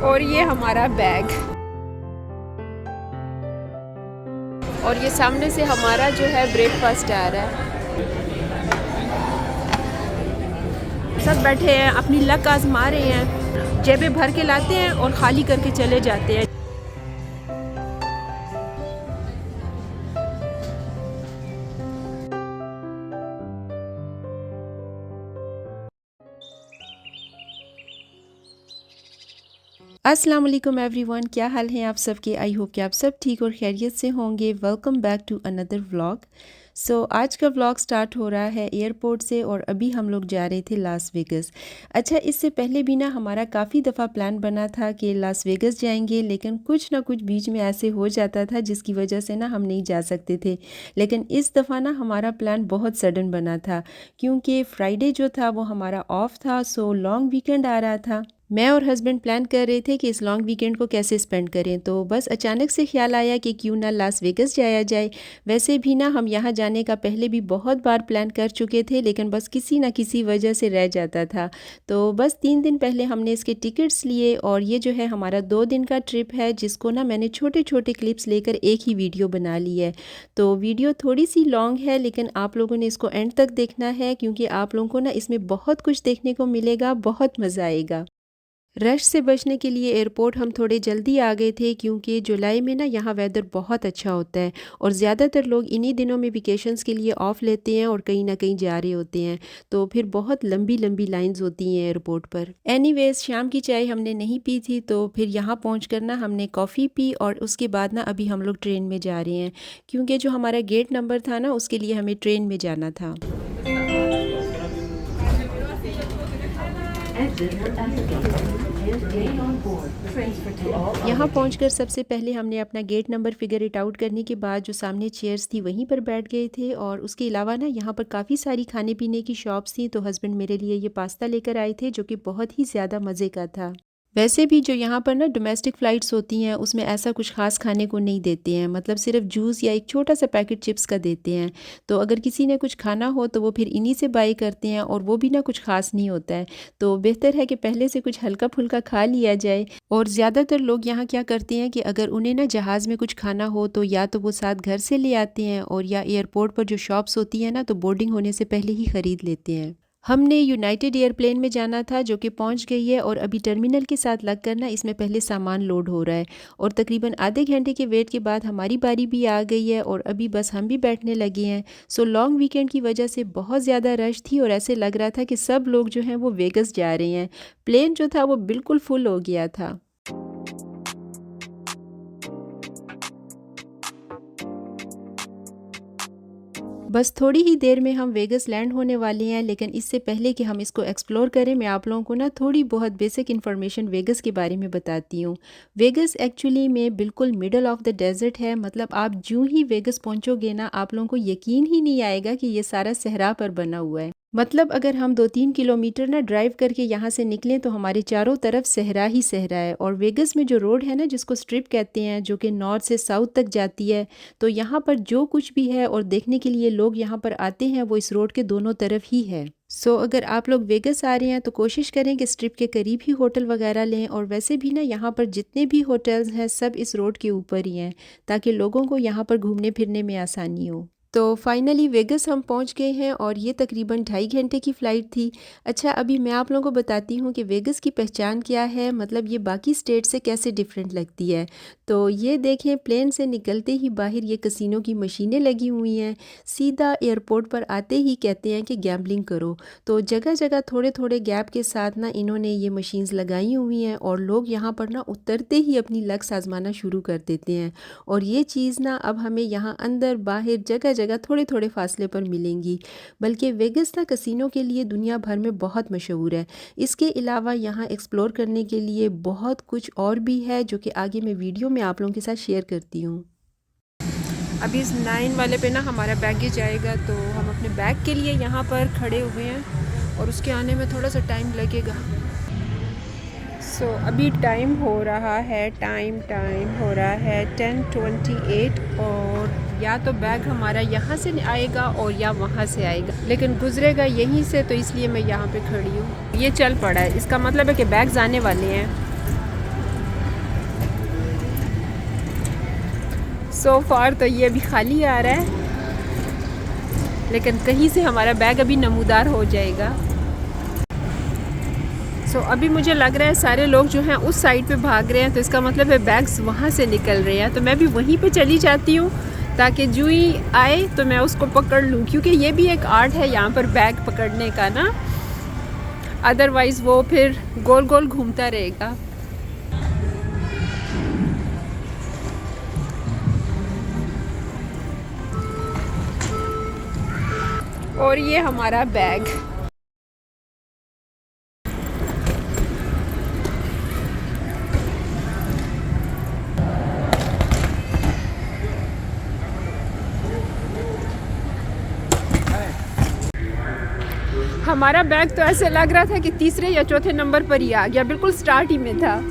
और ये हमारा बैग, और ये सामने से हमारा जो है ब्रेकफास्ट आ रहा है। सब बैठे हैं, अपनी लक आजमा रहे हैं, जेबें भर के लाते हैं और खाली करके चले जाते हैं। अस्सलाम वालेकुम एवरीवन, क्या हाल है आप सबके। आई होप कि आप सब ठीक और खैरियत से होंगे। Welcome back to another vlog. आज का व्लॉग स्टार्ट हो रहा है एयरपोर्ट से और अभी हम लोग जा रहे थे लास वेगस। अच्छा, इससे पहले भी ना हमारा काफ़ी दफ़ा प्लान बना था कि लास वेगस जाएंगे, लेकिन कुछ ना कुछ बीच में ऐसे हो जाता था जिसकी वजह से ना हम नहीं जा सकते थे। लेकिन इस दफ़ा ना हमारा प्लान बहुत सडन बना था, क्योंकि फ्राइडे जो था वो हमारा ऑफ था। लॉन्ग वीकेंड आ रहा था। मैं और हस्बैंड प्लान कर रहे थे कि इस लॉन्ग वीकेंड को कैसे स्पेंड करें, तो बस अचानक से ख्याल आया कि क्यों ना लास वेगस जाया जाए। वैसे भी ना हम यहाँ जाने का पहले भी बहुत बार प्लान कर चुके थे, लेकिन बस किसी ना किसी वजह से रह जाता था। तो बस 3 दिन पहले हमने इसके टिकट्स लिए और ये जो है हमारा 2 दिन का ट्रिप है, जिसको ना मैंने छोटे छोटे क्लिप्स लेकर एक ही वीडियो बना ली है। तो वीडियो थोड़ी सी लॉन्ग है, लेकिन आप लोगों ने इसको एंड तक देखना है, क्योंकि आप लोगों को ना इसमें बहुत कुछ देखने को मिलेगा, बहुत मज़ा आएगा। रश से बचने के लिए एयरपोर्ट हम थोड़े जल्दी आ गए थे, क्योंकि जुलाई में ना यहाँ वेदर बहुत अच्छा होता है और ज़्यादातर लोग इन्हीं दिनों में वेकेशंस के लिए ऑफ़ लेते हैं और कहीं ना कहीं जा रहे होते हैं। तो फिर बहुत लंबी लंबी लाइंस होती हैं एयरपोर्ट पर। एनीवेज, शाम की चाय हमने नहीं पी थी, तो फिर यहाँ पहुँच कर ना हमने कॉफ़ी पी और उसके बाद ना अभी हम लोग ट्रेन में जा रहे हैं, क्योंकि जो हमारा गेट नंबर था ना उसके लिए हमें ट्रेन में जाना था। यहाँ पहुंचकर सबसे पहले हमने अपना gate number figure it out करने के बाद जो सामने चेयर्स थी वहीं पर बैठ गए थे। और उसके अलावा ना यहाँ पर काफ़ी सारी खाने पीने की शॉप्स थी, तो हस्बैंड मेरे लिए ये पास्ता लेकर आए थे, जो कि बहुत ही ज़्यादा मज़े का था। वैसे भी जो यहाँ पर ना डोमेस्टिक फ़्लाइट्स होती हैं उसमें ऐसा कुछ ख़ास खाने को नहीं देते हैं, मतलब सिर्फ जूस या एक छोटा सा पैकेट चिप्स का देते हैं। तो अगर किसी ने कुछ खाना हो तो वो फिर इन्हीं से बाय करते हैं, और वो भी ना कुछ ख़ास नहीं होता है। तो बेहतर है कि पहले से कुछ हल्का फुल्का खा लिया जाए। और ज़्यादातर लोग यहाँ क्या करते हैं कि अगर उन्हें ना जहाज़ में कुछ खाना हो तो या तो वो साथ घर से ले आते हैं, और या एयरपोर्ट पर जो शॉप्स होती हैं ना तो बोर्डिंग होने से पहले ही ख़रीद लेते हैं। हमने यूनाइटेड एयरप्लेन में जाना था, जो कि पहुंच गई है, और अभी टर्मिनल के साथ लगकर ना इसमें पहले सामान लोड हो रहा है। और तकरीबन आधे घंटे के वेट के बाद हमारी बारी भी आ गई है और अभी बस हम भी बैठने लगे हैं। लॉन्ग वीकेंड की वजह से बहुत ज़्यादा रश थी और ऐसे लग रहा था कि सब लोग जो हैं वो वेगस जा रहे हैं। प्लेन जो था वो बिल्कुल फुल हो गया था। बस थोड़ी ही देर में हम वेगस लैंड होने वाले हैं, लेकिन इससे पहले कि हम इसको एक्सप्लोर करें, मैं आप लोगों को ना थोड़ी बहुत बेसिक इन्फॉर्मेशन वेगस के बारे में बताती हूँ। वेगस एक्चुअली में बिल्कुल मिडल ऑफ द डेजर्ट है, मतलब आप जो ही वेगस पहुँचोगे ना आप लोगों को यकीन ही नहीं आएगा कि ये सारा सहरा पर बना हुआ है। मतलब अगर हम 2-3 किलोमीटर ना ड्राइव करके यहाँ से निकलें तो हमारे चारों तरफ सहरा ही सहरा है। और वेगस में जो रोड है ना, जिसको स्ट्रिप कहते हैं, जो कि नॉर्थ से साउथ तक जाती है, तो यहाँ पर जो कुछ भी है और देखने के लिए लोग यहाँ पर आते हैं वो इस रोड के दोनों तरफ ही है। अगर आप लोग वेगस आ रहे हैं तो कोशिश करें कि स्ट्रिप के करीब ही होटल वगैरह लें। और वैसे भी ना यहाँ पर जितने भी होटल्स हैं सब इस रोड के ऊपर ही हैं, ताकि लोगों को यहाँ पर घूमने फिरने में आसानी हो। तो फाइनली वेगस हम पहुंच गए हैं और ये तकरीबन 2.5 घंटे की फ़्लाइट थी। अच्छा, अभी मैं आप लोगों को बताती हूँ कि वेगस की पहचान क्या है, मतलब ये बाकी स्टेट से कैसे डिफरेंट लगती है। तो ये देखें, प्लेन से निकलते ही बाहर ये कसिनो की मशीनें लगी हुई हैं। सीधा एयरपोर्ट पर आते ही कहते हैं कि गैम्बलिंग करो। तो जगह जगह थोड़े थोड़े गैप के साथ ना इन्होंने ये मशीन्स लगाई हुई हैं, और लोग यहाँ पर ना उतरते ही अपनी लक आजमाना शुरू कर देते हैं। और ये चीज़ ना अब हमें यहाँ अंदर बाहर जगह जगह थोड़े थोड़े फासले पर मिलेंगी। बल्कि वेगस ना कसिनो के लिए दुनिया भर में बहुत मशहूर है। इसके अलावा यहाँ एक्सप्लोर करने के लिए बहुत कुछ और भी है, जो कि आगे मैं वीडियो में आप लोगों के साथ शेयर करती हूँ। अभी इस 9 वाले पे ना हमारा बैगेज आएगा, तो हम अपने बैग के लिए यहाँ पर खड़े हुए हैं और उसके आने में थोड़ा सा टाइम लगेगा। अभी टाइम हो रहा है 10:28, और या तो बैग हमारा यहाँ से आएगा और या वहाँ से आएगा, लेकिन गुजरेगा यहीं से, तो इसलिए मैं यहाँ पे खड़ी हूँ। ये चल पड़ा है, इसका मतलब है कि बैग्स आने वाले हैं। सो फार तो ये अभी खाली आ रहा है, लेकिन कहीं से हमारा बैग अभी नमूदार हो जाएगा। सो अभी मुझे लग रहा है सारे लोग जो हैं उस साइड पे भाग रहे हैं, तो इसका मतलब है बैग्स वहाँ से निकल रहे हैं। तो मैं भी वहीं पे चली जाती हूँ ताकि जो ही आए तो मैं उसको पकड़ लूँ, क्योंकि ये भी एक आर्ट है यहाँ पर बैग पकड़ने का ना, अदरवाइज़ वो फिर गोल गोल घूमता रहेगा। और ये हमारा बैग। हमारा बैग तो ऐसे लग रहा था कि तीसरे या चौथे नंबर पर ही आ गया, बिल्कुल स्टार्ट ही में था।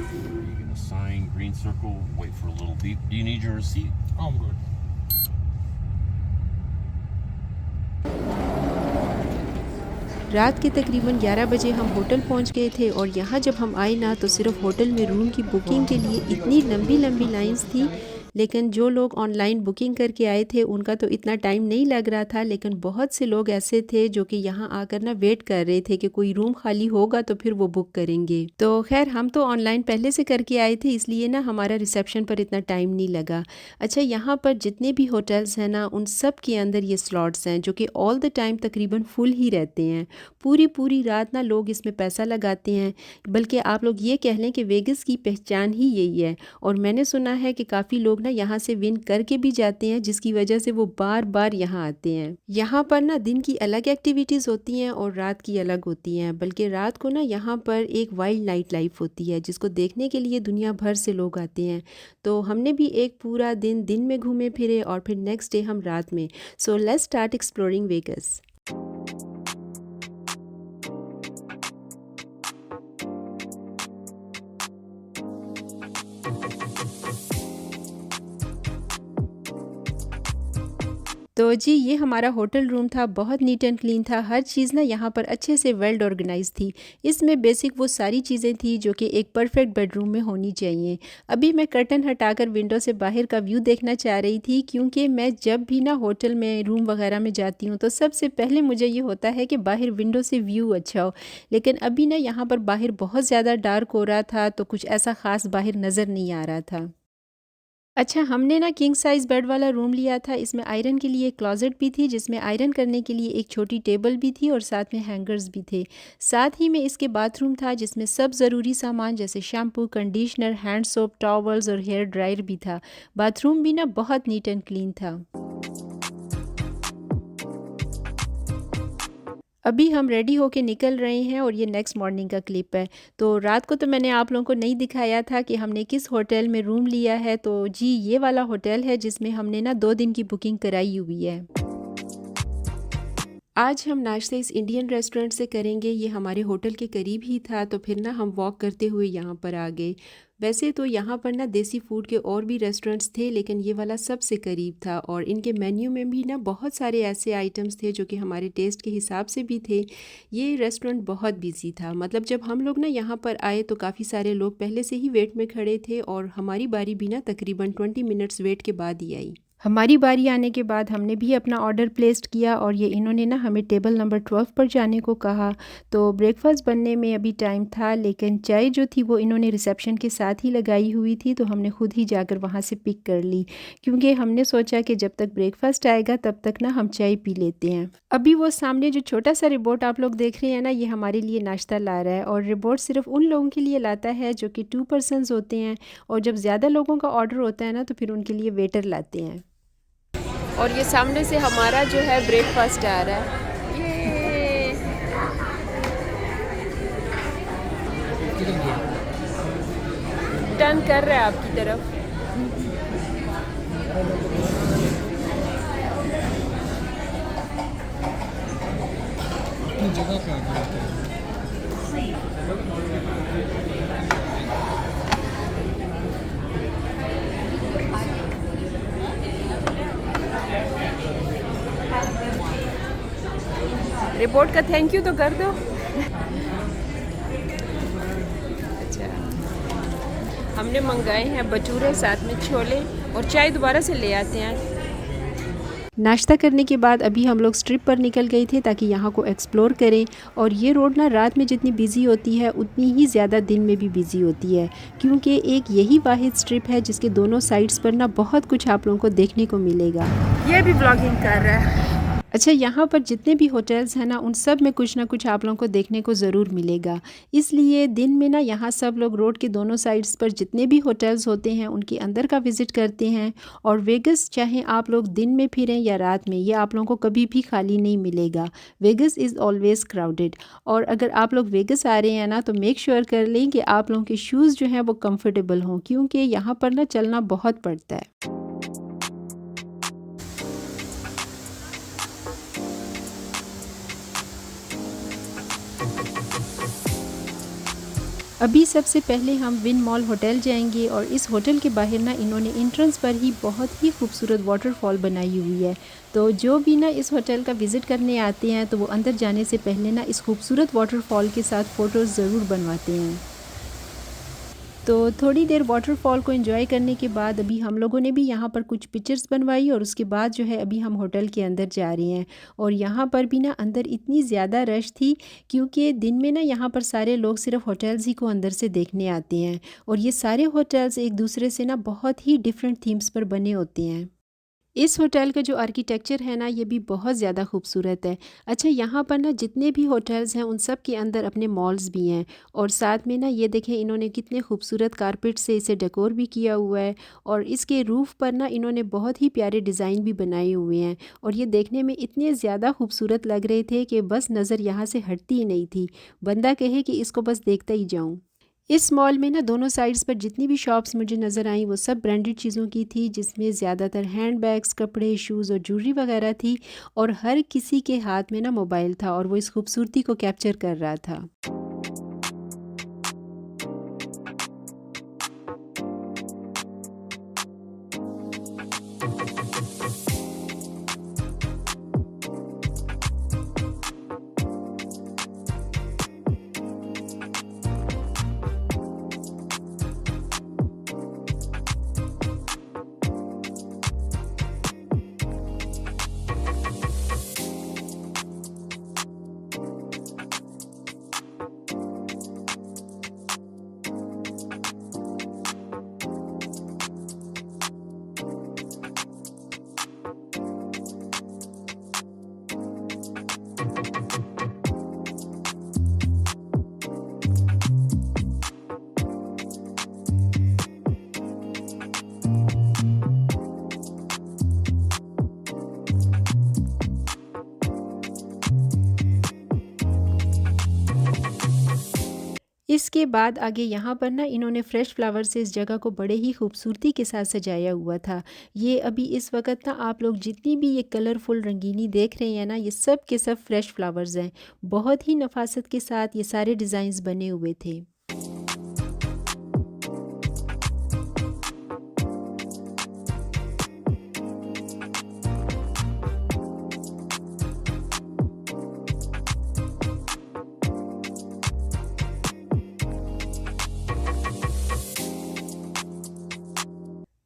रात के तकरीबन 11 बजे हम होटल पहुंच गए थे और यहाँ जब हम आए ना तो सिर्फ होटल में रूम की बुकिंग के लिए इतनी लंबी लंबी लाइंस थी। लेकिन जो लोग ऑनलाइन बुकिंग करके आए थे उनका तो इतना टाइम नहीं लग रहा था, लेकिन बहुत से लोग ऐसे थे जो कि यहाँ आकर ना वेट कर रहे थे कि कोई रूम खाली होगा तो फिर वो बुक करेंगे। तो खैर हम तो ऑनलाइन पहले से करके आए थे, इसलिए ना हमारा रिसेप्शन पर इतना टाइम नहीं लगा। अच्छा, यहाँ पर जितने भी होटल्स हैं ना उन सब के अंदर ये स्लॉट्स हैं जो कि ऑल द टाइम तकरीबन फुल ही रहते हैं। पूरी पूरी रात ना लोग इसमें पैसा लगाते हैं, बल्कि आप लोग ये कह लें कि वेगस की पहचान ही यही है। और मैंने सुना है कि काफ़ी लोग ना यहाँ से विन करके भी जाते हैं, जिसकी वजह से वो बार बार यहाँ आते हैं। यहाँ पर ना दिन की अलग एक्टिविटीज़ होती हैं और रात की अलग होती हैं, बल्कि रात को ना यहाँ पर एक वाइल्ड नाइट लाइफ होती है जिसको देखने के लिए दुनिया भर से लोग आते हैं। तो हमने भी एक पूरा दिन में घूमे फिरे और फिर नेक्स्ट डे हम रात में। So let's start exploring Vegas. तो जी ये हमारा होटल रूम था, बहुत नीट एंड क्लीन था। हर चीज़ ना यहाँ पर अच्छे से वेल ऑर्गेनाइज थी। इसमें बेसिक वो सारी चीज़ें थी जो कि एक परफेक्ट बेडरूम में होनी चाहिए। अभी मैं कर्टन हटाकर विंडो से बाहर का व्यू देखना चाह रही थी, क्योंकि मैं जब भी ना होटल में रूम वगैरह में जाती हूँ तो सबसे पहले मुझे ये होता है कि बाहर विंडो से व्यू अच्छा हो। लेकिन अभी ना यहाँ पर बाहर बहुत ज़्यादा डार्क हो रहा था, तो कुछ ऐसा ख़ास बाहर नज़र नहीं आ रहा था। अच्छा, हमने ना किंग साइज़ बेड वाला रूम लिया था। इसमें आयरन के लिए एक क्लोजेट भी थी, जिसमें आयरन करने के लिए एक छोटी टेबल भी थी और साथ में हैंगर्स भी थे। साथ ही में इसके बाथरूम था जिसमें सब ज़रूरी सामान जैसे shampoo, conditioner, hand soap, towels और हेयर ड्रायर भी था। बाथरूम भी ना बहुत नीट एंड क्लीन था। अभी हम रेडी होके निकल रहे हैं और ये नेक्स्ट मॉर्निंग का क्लिप है। तो रात को तो मैंने आप लोगों को नहीं दिखाया था कि हमने किस होटल में रूम लिया है। तो जी ये वाला होटल है जिसमें हमने ना 2 दिन की बुकिंग कराई हुई है। आज हम नाश्ते इस इंडियन रेस्टोरेंट से करेंगे। ये हमारे होटल के करीब ही था, तो फिर ना हम वॉक करते हुए यहाँ पर आ गए। वैसे तो यहाँ पर ना देसी फूड के और भी रेस्टोरेंट्स थे, लेकिन ये वाला सबसे करीब था और इनके मेन्यू में भी ना बहुत सारे ऐसे आइटम्स थे जो कि हमारे टेस्ट के हिसाब से भी थे। ये रेस्टोरेंट बहुत बिजी था, मतलब जब हम लोग ना यहाँ पर आए तो काफ़ी सारे लोग पहले से ही वेट में खड़े थे और हमारी बारी भी ना तकरीबन 20 मिनट्स वेट के बाद ही आई। हमारी बारी आने के बाद हमने भी अपना ऑर्डर प्लेस्ड किया और ये इन्होंने ना हमें टेबल नंबर 12 पर जाने को कहा। तो ब्रेकफास्ट बनने में अभी टाइम था, लेकिन चाय जो थी वो इन्होंने रिसेप्शन के साथ ही लगाई हुई थी, तो हमने खुद ही जाकर वहाँ से पिक कर ली, क्योंकि हमने सोचा कि जब तक ब्रेकफास्ट आएगा तब तक ना हम चाय पी लेते हैं। अभी वो सामने जो छोटा सा रिबोट आप लोग देख रहे हैं ना, ये हमारे लिए नाश्ता ला रहा है और रिबोट सिर्फ उन लोगों के लिए लाता है जो कि 2 पर्सन्स होते हैं, और जब ज़्यादा लोगों का ऑर्डर होता है ना तो फिर उनके लिए वेटर लाते हैं। और ये सामने से हमारा जो है ब्रेकफास्ट आ रहा है। ये टर्न कर रहा है आपकी तरफ। जगह पे रिपोर्ट का थैंक यू तो कर दो। अच्छा, हमने मंगाए हैं भटूरे साथ में छोले और चाय दोबारा से ले आते हैं। नाश्ता करने के बाद अभी हम लोग स्ट्रिप पर निकल गए थे ताकि यहाँ को एक्सप्लोर करें। और ये रोड ना रात में जितनी बिज़ी होती है उतनी ही ज़्यादा दिन में भी बिज़ी होती है, क्योंकि एक यही वाहिद स्ट्रिप है जिसके दोनों साइड्स पर ना बहुत कुछ आप लोगों को देखने को मिलेगा। ये भी ब्लॉगिंग कर रहा है। अच्छा, यहाँ पर जितने भी होटल्स हैं ना उन सब में कुछ ना कुछ आप लोगों को देखने को ज़रूर मिलेगा। इसलिए दिन में ना यहाँ सब लोग रोड के दोनों साइड्स पर जितने भी होटल्स होते हैं उनके अंदर का विज़िट करते हैं। और वेगस चाहे आप लोग दिन में फिरें या रात में, ये आप लोगों को कभी भी खाली नहीं मिलेगा। Vegas is always crowded. और अगर आप लोग वेगस आ रहे हैं ना तो मेक श्योर कर लें कि आप लोगों के शूज़ जो हैं वो कम्फर्टेबल हों, क्योंकि यहाँ पर ना चलना बहुत पड़ता है। अभी सबसे पहले हम विन मॉल होटल जाएंगे और इस होटल के बाहर ना इन्होंने एंट्रेंस पर ही बहुत ही खूबसूरत वाटरफॉल बनाई हुई है। तो जो भी ना इस होटल का विज़िट करने आते हैं तो वो अंदर जाने से पहले ना इस खूबसूरत वाटरफॉल के साथ फ़ोटोज़ ज़रूर बनवाते हैं। तो थोड़ी देर वाटरफॉल को एंजॉय करने के बाद अभी हम लोगों ने भी यहाँ पर कुछ पिक्चर्स बनवाई और उसके बाद जो है अभी हम होटल के अंदर जा रहे हैं। और यहाँ पर भी ना अंदर इतनी ज़्यादा रश थी, क्योंकि दिन में ना यहाँ पर सारे लोग सिर्फ होटल्स ही को अंदर से देखने आते हैं। और ये सारे होटल्स एक दूसरे से ना बहुत ही डिफरेंट थीम्स पर बने होते हैं। इस होटल का जो आर्किटेक्चर है ना ये भी बहुत ज़्यादा खूबसूरत है। अच्छा, यहाँ पर ना जितने भी होटल्स हैं उन सब के अंदर अपने मॉल्स भी हैं। और साथ में ना ये देखें इन्होंने कितने खूबसूरत कारपेट से इसे डेकोर भी किया हुआ है। और इसके रूफ़ पर ना इन्होंने बहुत ही प्यारे डिज़ाइन भी बनाए हुए हैं। और ये देखने में इतने ज़्यादा खूबसूरत लग रहे थे कि बस नज़र यहाँ से हटती ही नहीं थी, बंदा कहे कि इसको बस देखता ही जाऊँ। इस मॉल में ना दोनों साइड्स पर जितनी भी शॉप्स मुझे नज़र आई वो सब ब्रांडेड चीज़ों की थी, जिसमें ज़्यादातर हैंड बैग्स, कपड़े, शूज़ और ज्वेलरी वगैरह थी। और हर किसी के हाथ में ना मोबाइल था और वो इस खूबसूरती को कैप्चर कर रहा था। इसके बाद आगे यहाँ पर ना इन्होंने फ्रेश फ्लावर से इस जगह को बड़े ही खूबसूरती के साथ सजाया हुआ था। ये अभी इस वक्त ना आप लोग जितनी भी ये कलरफुल रंगीनी देख रहे हैं ना ये सब के सब फ्रेश फ्लावर्स हैं। बहुत ही नफासत के साथ ये सारे डिज़ाइंस बने हुए थे।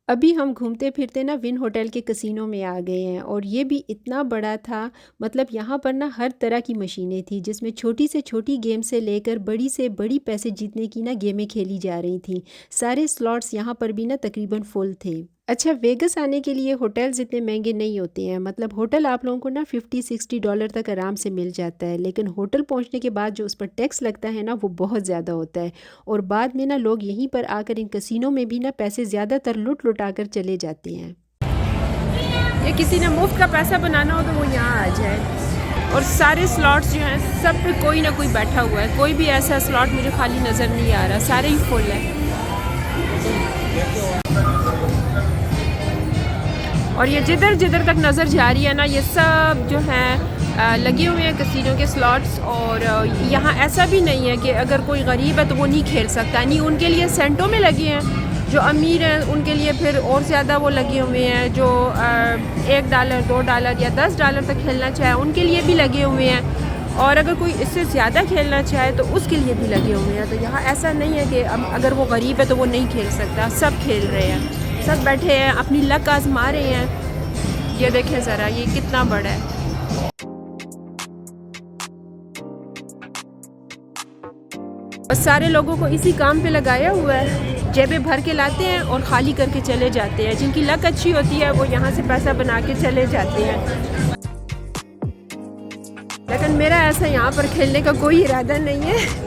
अभी हम घूमते फिरते ना विन होटल के कसिनो में आ गए हैं और ये भी इतना बड़ा था। मतलब यहाँ पर ना हर तरह की मशीनें थी, जिसमें छोटी से छोटी गेम से लेकर बड़ी से बड़ी पैसे जीतने की ना गेमें खेली जा रही थी। सारे स्लॉट्स यहाँ पर भी ना तकरीबन फुल थे। अच्छा, वेगस आने के लिए होटल्स इतने महंगे नहीं होते हैं। मतलब होटल आप लोगों को ना $50-60 तक आराम से मिल जाता है, लेकिन होटल पहुंचने के बाद जो उस पर टैक्स लगता है ना वो बहुत ज़्यादा होता है। और बाद में ना लोग यहीं पर आकर इन कसिनों में भी ना पैसे ज़्यादातर लुट लुटा कर चले जाते हैं। ये किसी ने मुफ्त का पैसा बनाना हो तो वो यहाँ आ जाए। और सारे स्लॉट्स जो हैं सब पे कोई ना कोई बैठा हुआ है, कोई भी ऐसा स्लॉट मुझे खाली नज़र नहीं आ रहा, सारे ही फुल है। और ये जिधर जिधर तक नज़र जा रही है ना ये सब जो हैं लगे हुए हैं कसिनो के स्लॉट्स। और यहाँ ऐसा भी नहीं है कि अगर कोई गरीब है तो वो नहीं खेल सकता, नहीं, उनके लिए सेंटों में लगे हैं। जो अमीर हैं उनके लिए फिर और ज़्यादा वो लगे हुए हैं, जो $1, $2 या $10 तक खेलना चाहे उनके लिए भी लगे हुए हैं। और अगर कोई इससे ज़्यादा खेलना चाहे तो उसके लिए भी लगे हुए हैं। तो यहाँ ऐसा नहीं है कि अगर वो गरीब है तो वो नहीं खेल सकता, सब खेल रहे हैं, साथ बैठे हैं, अपनी लक आजमा रहे हैं। ये देखें ज़रा, ये कितना बड़ा है। और सारे लोगों को इसी काम पे लगाया हुआ है, जेबें भर के लाते हैं और ख़ाली करके चले जाते हैं। जिनकी लक अच्छी होती है वो यहाँ से पैसा बना के चले जाते हैं। लेकिन मेरा ऐसा यहाँ पर खेलने का कोई इरादा नहीं है।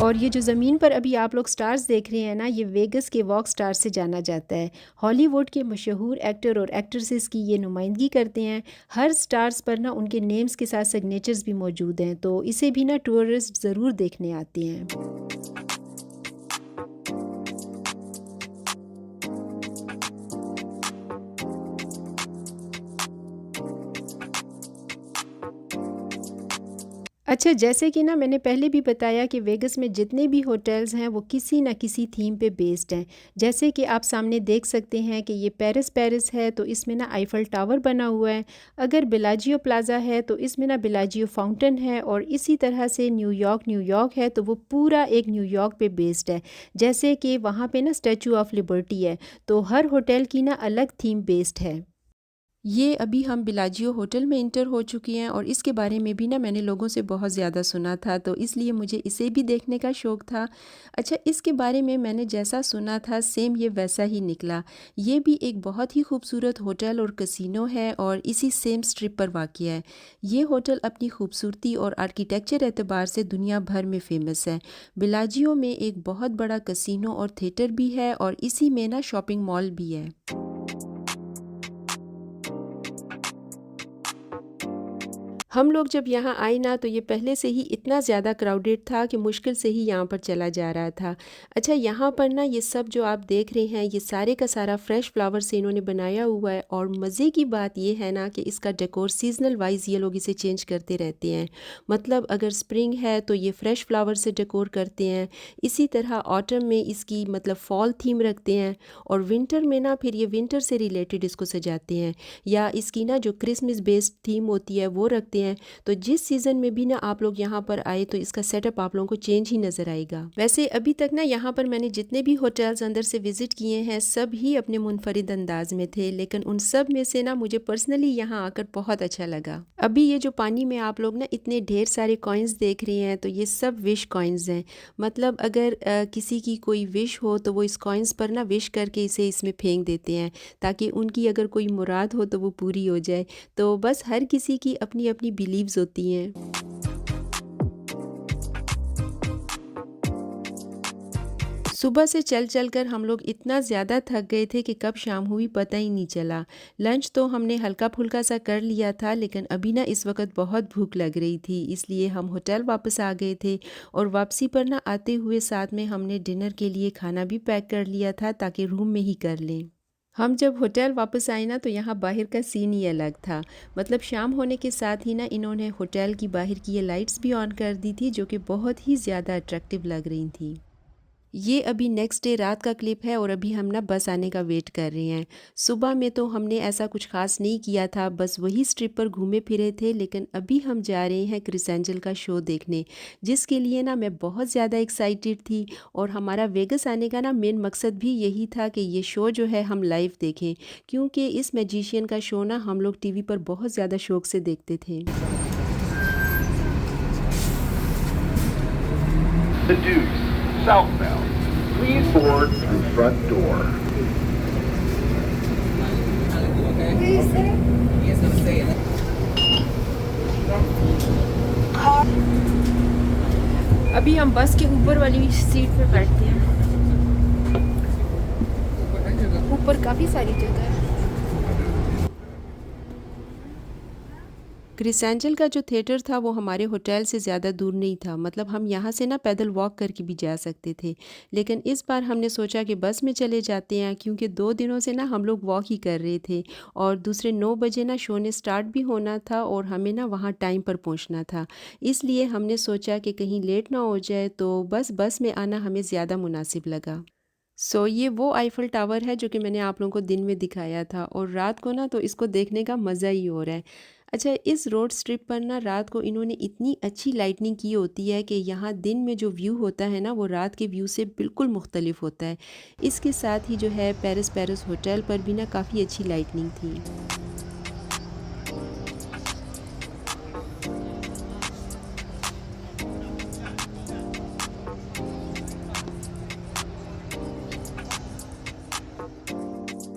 और ये जो ज़मीन पर अभी आप लोग स्टार्स देख रहे हैं ना, ये वेगस के वॉक स्टार से जाना जाता है। हॉलीवुड के मशहूर एक्टर और एक्ट्रेसेस की ये नुमाइंदगी करते हैं। हर स्टार्स पर ना उनके नेम्स के साथ सिग्नेचर्स भी मौजूद हैं, तो इसे भी ना टूरिस्ट ज़रूर देखने आते हैं। अच्छा, जैसे कि ना मैंने पहले भी बताया कि वेगस में जितने भी होटल्स हैं वो किसी न किसी थीम पे बेस्ड हैं। जैसे कि आप सामने देख सकते हैं कि ये पेरिस है, तो इसमें ना आईफल टावर बना हुआ है। अगर बेलाजियो प्लाज़ा है तो इसमें ना बेलाजियो फाउंटेन है, और इसी तरह से न्यूयॉर्क है तो वो पूरा एक न्यूयॉर्क पे बेस्ड है। जैसे कि वहाँ पे ना स्टैचू ऑफ लिबर्टी है, तो हर होटल की ना अलग थीम बेस्ड है। ये अभी हम बेलाजियो होटल में इंटर हो चुके हैं, और इसके बारे में भी ना मैंने लोगों से बहुत ज़्यादा सुना था, तो इसलिए मुझे इसे भी देखने का शौक़ था। अच्छा, इसके बारे में मैंने जैसा सुना था सेम ये वैसा ही निकला। ये भी एक बहुत ही खूबसूरत होटल और कसिनो है, और इसी सेम स्ट्रिप पर वाक़ है। ये होटल अपनी खूबसूरती और आर्किटेक्चर एतबार से दुनिया भर में फ़ेमस है। बेलाजियो में एक बहुत बड़ा कसिनो और थिएटर भी है, और इसी में ना शॉपिंग मॉल भी है। हम लोग जब यहाँ आए ना, तो ये पहले से ही इतना ज़्यादा क्राउडेड था कि मुश्किल से ही यहाँ पर चला जा रहा था। अच्छा, यहाँ पर ना ये सब जो आप देख रहे हैं, ये सारे का सारा फ्रेश फ्लावर से इन्होंने बनाया हुआ है, और मज़े की बात ये है ना कि इसका डेकोर सीजनल वाइज ये लोग इसे चेंज करते रहते हैं। मतलब अगर स्प्रिंग है तो ये फ्रेश फ्लावर से डेकोर करते हैं, इसी तरह ऑटम में इसकी मतलब फॉल थीम रखते हैं, और विंटर में ना फिर ये विंटर से रिलेटेड इसको सजाते हैं, या इसकी ना जो क्रिसमस बेस्ड थीम होती है वो रखते हैं। तो जिस सीज़न में भी ना आप लोग यहाँ पर आए तो इसका सेटअप आप लोगों को चेंज ही नज़र आएगा। वैसे अभी तक ना यहाँ पर मैंने जितने भी होटल्स अंदर से विज़िट किए हैं, सब ही अपने मुनफरिद अंदाज में थे, लेकिन उन सब में से ना मुझे पर्सनली यहाँ आकर बहुत अच्छा लगा। अभी ये जो पानी में आप लोग ना इतने ढेर सारे कॉइन्स देख रहे हैं, तो ये सब विश कॉइन्स हैं। मतलब अगर किसी की कोई विश हो तो वो इस कॉइन्स पर ना विश करके इसे इसमें फेंक देते हैं, ताकि उनकी अगर कोई मुराद हो तो वो पूरी हो जाए। तो बस हर किसी की अपनी अपनी बिलीव्स होती हैं। सुबह से चल चल कर हम लोग इतना ज़्यादा थक गए थे कि कब शाम हुई पता ही नहीं चला। लंच तो हमने हल्का फुल्का सा कर लिया था, लेकिन अभी ना इस वक्त बहुत भूख लग रही थी, इसलिए हम होटल वापस आ गए थे, और वापसी पर ना आते हुए साथ में हमने डिनर के लिए खाना भी पैक कर लिया था ताकि रूम में ही कर लें। हम जब होटल वापस आए ना, तो यहाँ बाहर का सीन ही अलग था। मतलब शाम होने के साथ ही ना इन्होंने होटल की बाहर की ये लाइट्स भी ऑन कर दी थी, जो कि बहुत ही ज़्यादा अट्रैक्टिव लग रही थी। ये अभी नेक्स्ट डे रात का क्लिप है, और अभी हम ना बस आने का वेट कर रहे हैं। सुबह में तो हमने ऐसा कुछ ख़ास नहीं किया था, बस वही स्ट्रिप पर घूमे फिरे थे, लेकिन अभी हम जा रहे हैं क्रिस एंजल का शो देखने, जिसके लिए ना मैं बहुत ज़्यादा एक्साइटेड थी। और हमारा वेगस आने का ना मेन मकसद भी यही था कि ये शो जो है हम लाइव देखें, क्योंकि इस मैजिशियन का शो ना हम लोग टीवी पर बहुत ज़्यादा शौक़ से देखते थे। The Deuce, southbound. Please board through front door. अभी हम बस के ऊपर वाली सीट पे बैठते हैं। ऊपर काफ़ी सारी जगह है। क्रिस एंजल का जो थिएटर था वो हमारे होटल से ज़्यादा दूर नहीं था। मतलब हम यहाँ से ना पैदल वॉक करके भी जा सकते थे, लेकिन इस बार हमने सोचा कि बस में चले जाते हैं, क्योंकि 2 दिनों से ना हम लोग वॉक ही कर रहे थे, और दूसरे 9 बजे ना शो ने स्टार्ट भी होना था, और हमें ना वहाँ टाइम पर पहुँचना था। इसलिए हमने सोचा कि कहीं लेट ना हो जाए, तो बस में आना हमें ज़्यादा मुनासिब लगा। ये वो आईफल टावर है जो कि मैंने आप लोगों को दिन में दिखाया था और रात को ना तो इसको देखने का मज़ा ही और है। अच्छा, इस रोड स्ट्रिप पर ना रात को इन्होंने इतनी अच्छी लाइटनिंग की होती है कि यहाँ दिन में जो व्यू होता है ना वो रात के व्यू से बिल्कुल मुख्तलिफ होता है। इसके साथ ही जो है पेरिस पेरिस होटल पर भी ना काफ़ी अच्छी लाइटनिंग थी।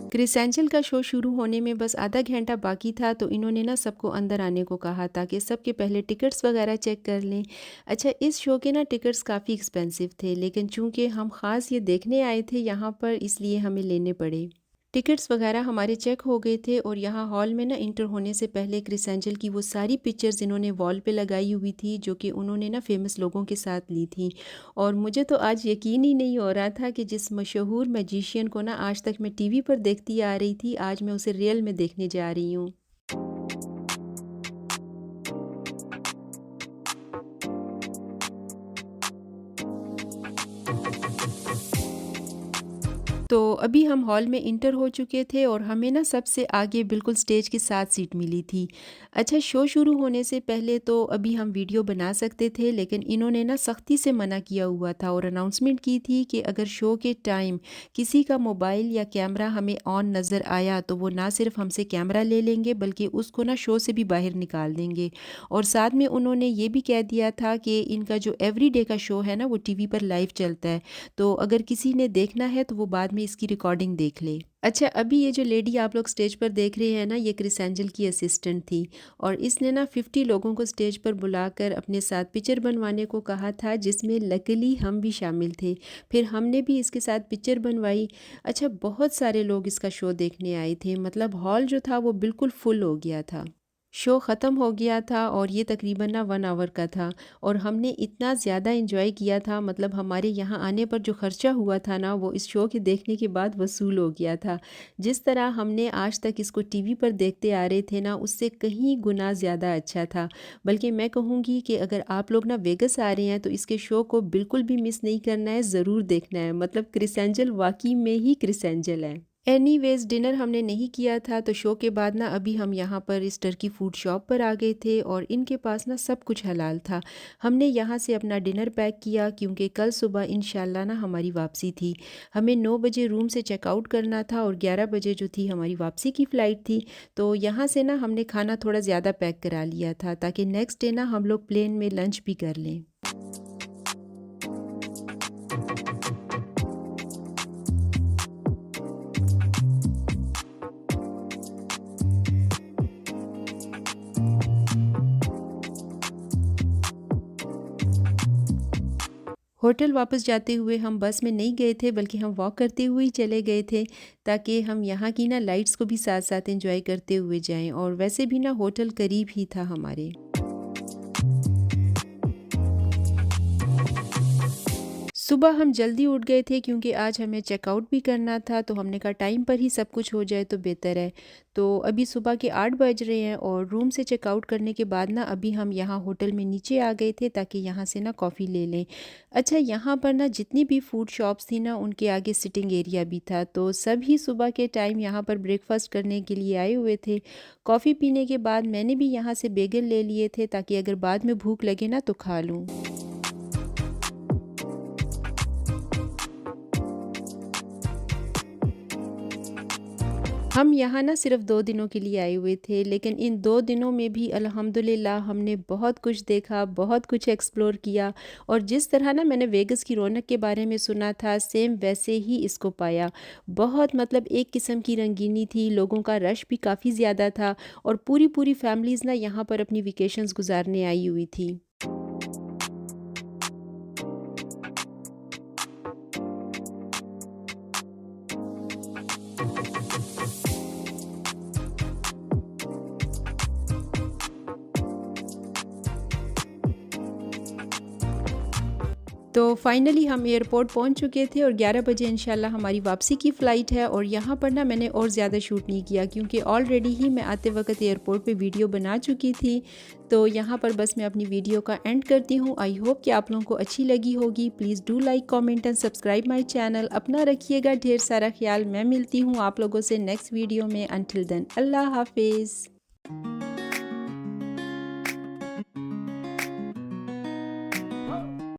क्रिसेंजल का शो शुरू होने में बस आधा घंटा बाकी था तो इन्होंने ना सबको अंदर आने को कहा ताकि सबके पहले टिकट्स वगैरह चेक कर लें। अच्छा, इस शो के ना टिकट्स काफ़ी एक्सपेंसिव थे लेकिन चूंकि हम ख़ास ये देखने आए थे यहाँ पर इसलिए हमें लेने पड़े। टिकट्स वगैरह हमारे चेक हो गए थे और यहाँ हॉल में ना इंटर होने से पहले क्रिसेंजल की वो सारी पिक्चर्स इन्होंने वॉल पे लगाई हुई थी जो कि उन्होंने ना फेमस लोगों के साथ ली थी। और मुझे तो आज यकीन ही नहीं हो रहा था कि जिस मशहूर मैजिशियन को ना आज तक मैं टीवी पर देखती आ रही थी आज मैं उसे रियल में देखने जा रही हूँ। तो अभी हम हॉल में इंटर हो चुके थे और हमें ना सबसे आगे बिल्कुल स्टेज के साथ सीट मिली थी। अच्छा, शो शुरू होने से पहले तो अभी हम वीडियो बना सकते थे लेकिन इन्होंने ना सख्ती से मना किया हुआ था और अनाउंसमेंट की थी कि अगर शो के टाइम किसी का मोबाइल या कैमरा हमें ऑन नज़र आया तो वो ना सिर्फ हमसे कैमरा ले लेंगे बल्कि उसको ना शो से भी बाहर निकाल देंगे। और साथ में उन्होंने ये भी कह दिया था कि इनका जो एवरीडे का शो है ना वो टीवी पर लाइव चलता है, तो अगर किसी ने देखना है तो वो बाद में इसकी रिकॉर्डिंग देख ले। अच्छा, अभी ये जो लेडी आप लोग स्टेज पर देख रहे हैं ना ये क्रिसेंजल की असिस्टेंट थी और इसने ना 50 लोगों को स्टेज पर बुलाकर अपने साथ पिक्चर बनवाने को कहा था जिसमें लकीली हम भी शामिल थे। फिर हमने भी इसके साथ पिक्चर बनवाई। अच्छा, बहुत सारे लोग इसका शो देखने आए थे, मतलब हॉल जो था वो बिल्कुल फुल हो गया था। शो ख़त्म हो गया था और ये तकरीबन ना 1 आवर का था और हमने इतना ज़्यादा एंजॉय किया था, मतलब हमारे यहाँ आने पर जो ख़र्चा हुआ था ना वो इस शो के देखने के बाद वसूल हो गया था। जिस तरह हमने आज तक इसको टीवी पर देखते आ रहे थे ना उससे कहीं गुना ज़्यादा अच्छा था। बल्कि मैं कहूँगी कि अगर आप लोग ना वेगस आ रहे हैं तो इसके शो को बिल्कुल भी मिस नहीं करना है, ज़रूर देखना है। मतलब क्रिसेंजल वाकई में ही क्रिसेंजल है। एनीवेज़ डिनर हमने नहीं किया था तो शो के बाद ना अभी हम यहाँ पर इस टर्की फूड शॉप पर आ गए थे और इनके पास ना सब कुछ हलाल था। हमने यहाँ से अपना डिनर पैक किया क्योंकि कल सुबह इंशाल्लाह ना हमारी वापसी थी। हमें 9 बजे रूम से चेकआउट करना था और 11 बजे जो थी हमारी वापसी की फ़्लाइट थी। तो यहाँ से ना हमने खाना थोड़ा ज़्यादा पैक करा लिया था ताकि नेक्स्ट डे ना हम लोग प्लेन में लंच भी कर लें। होटल वापस जाते हुए हम बस में नहीं गए थे बल्कि हम वॉक करते हुए ही चले गए थे ताकि हम यहाँ की ना लाइट्स को भी साथ साथ एंजॉय करते हुए जाएं और वैसे भी ना होटल करीब ही था हमारे। सुबह हम जल्दी उठ गए थे क्योंकि आज हमें चेकआउट भी करना था तो हमने कहा टाइम पर ही सब कुछ हो जाए तो बेहतर है। तो अभी सुबह के 8 बज रहे हैं और रूम से चेकआउट करने के बाद ना अभी हम यहाँ होटल में नीचे आ गए थे ताकि यहाँ से ना कॉफ़ी ले लें। अच्छा, यहाँ पर ना जितनी भी फूड शॉप्स थी ना उनके आगे सिटिंग एरिया भी था तो सभी सुबह के टाइम यहाँ पर ब्रेकफास्ट करने के लिए आए हुए थे। कॉफ़ी पीने के बाद मैंने भी यहाँ से बेगल ले लिए थे ताकि अगर बाद में भूख लगे ना तो खा लूँ। हम यहाँ ना सिर्फ 2 दिनों के लिए आए हुए थे लेकिन इन 2 दिनों में भी अल्हम्दुलिल्लाह हमने बहुत कुछ देखा, बहुत कुछ एक्सप्लोर किया और जिस तरह ना मैंने वेगस की रौनक के बारे में सुना था सेम वैसे ही इसको पाया। बहुत मतलब एक किस्म की रंगीनी थी, लोगों का रश भी काफ़ी ज़्यादा था और पूरी फैमिलीज़ ना यहाँ पर अपनी वेकेशंस गुजारने आई हुई थी। तो फाइनली हम एयरपोर्ट पहुंच चुके थे और 11 बजे इंशाल्लाह हमारी वापसी की फ़्लाइट है। और यहाँ पर ना मैंने और ज़्यादा शूट नहीं किया क्योंकि ऑलरेडी ही मैं आते वक्त एयरपोर्ट पे वीडियो बना चुकी थी। तो यहाँ पर बस मैं अपनी वीडियो का एंड करती हूँ। आई होप कि आप लोगों को अच्छी लगी होगी। Please do like, comment and subscribe my channel. अपना रखिएगा ढेर सारा ख्याल। मैं मिलती हूँ आप लोगों से नेक्स्ट वीडियो में। अनटिल देन अल्लाह हाफिज़।